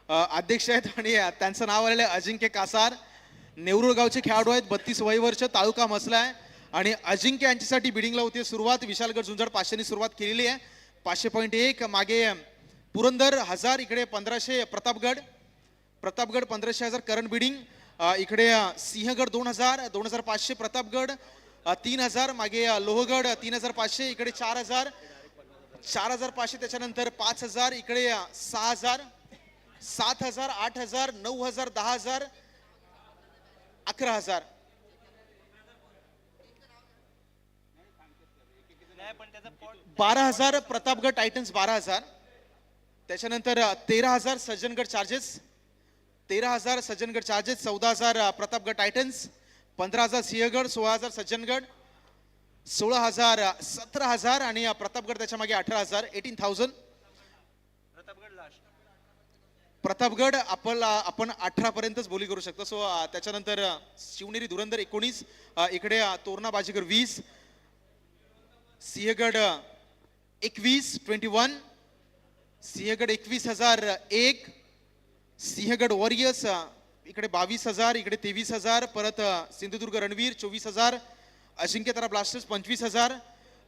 अध्यक्ष आहेत आणि त्यांचं नाव आलेलं आहे अजिंक्य कासार. नेवरुळ गावचे खेळाडू आहेत. 32 वय वर्ष, तालुका मसलाय आणि अजिंक्य यांच्यासाठी बिडिंगला होती सुरुवात. विशालगड झुंझड 500 नी सुरुवात केलेली आहे. 500.1 मागे पुरंदर 1000, इकडे 1500 प्रतापगड 1500 1000 करंट बिडिंग. इकडे सिंहगड 2000 2500 प्रतापगड 3000 मागे लोहगड 3500 इकडे 4000 4500 त्याच्यानंतर 5000 इकडे 6000 7000 8000 9000 10000 11000 12000 प्रतापगड टायटन्स 12000 त्याच्यानंतर 13000 Sajjangad charges 13000 Sajjangad charges 14000 Pratapgad titans 15000 Sinhagad 16000 Sajjangad 16000 17000 आणि प्रतापगड त्याच्या मागे 18000 18000 प्रतापगड आपण 18 पर्यंतच बोली करू शकतो. सो त्याच्यानंतर शिवनेरी धुरंधर 19 इकडे तोरणा बाजीगर 20 सिंहगड 21 21 सिंहगड 21001 सिंहगड वॉरियर्स इकडे 22000 इकडे 23000 परत सिंधुदुर्ग रणवीर 24000 अजिंक्य तारा ब्लास्टर्स 25000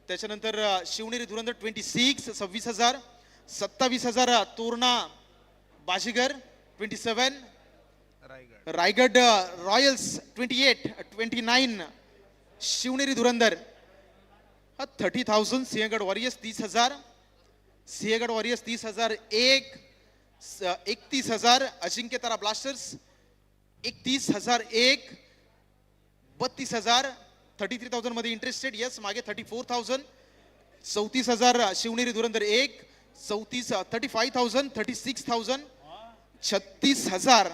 त्याच्यानंतर शिवनेरी धुरंधर 26 26000 27000 तोरणा बाजीगर 27 रायगड रॉयल्स 28 29 शिवनेरी धुरंधर 30,000 सिंहगड वॉरियर्स 30,000 सिंहगड वॉरियर्स 30,000 31,000 अजिंक्य तारा ब्लास्टर्स 31,000 32,000 33,000 मध्ये इंटरेस्टेड यस मागे 34,000 34,000 शिवनेरी धुरंधर 35,000 36,000 36,000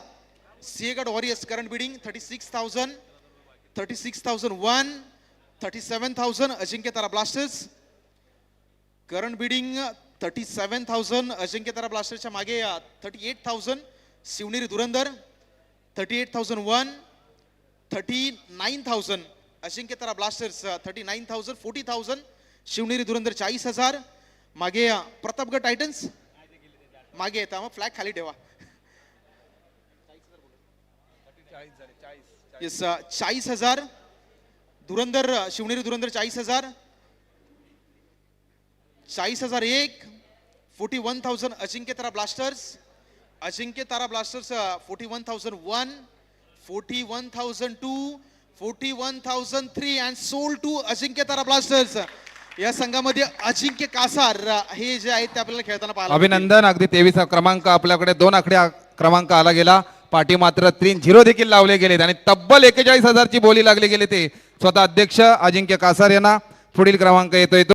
सिंहगड वॉरियर्स करंट बिडिंग 36,001 37,000 अजिंक्य तारा ब्लास्टर्स करंट बिडिंग 37,000 अजिंक्य तारा ब्लास्टर्सच्या मागे 38,000 शिवनेरी धुरंधर 38,001 39,000 अजिंक्य तारा ब्लास्टर्स 39,000 40,000 शिवनेरी धुरंधर 40,000 मागे प्रतापगड टायटन्स मागे येता मग फ्लॅग खाली ठेवा. 40,000 Dhurandhar Shivneri Dhurandhar 40,000 40,001 41,000 Ajinkya Tara blasters 41,001 41,002 41,003 and sold to Ajinkya Tara blasters. या संघामध्ये अजिंक्य कासार हे जे आहेत ते आपल्याला खेळताना पाहायला अभिनंदन. अगदी 23 क्रमांक आपल्याकडे 2 आकडे क्रमांक आला गेला. पाठी मात्र 3-0 देखील लावले गेलेत आणि तब्बल 41,000 ची बोली लागली गेली. ते स्वतः अध्यक्ष अजिंक्य कासार यांना पुढील क्रमांक येतोय.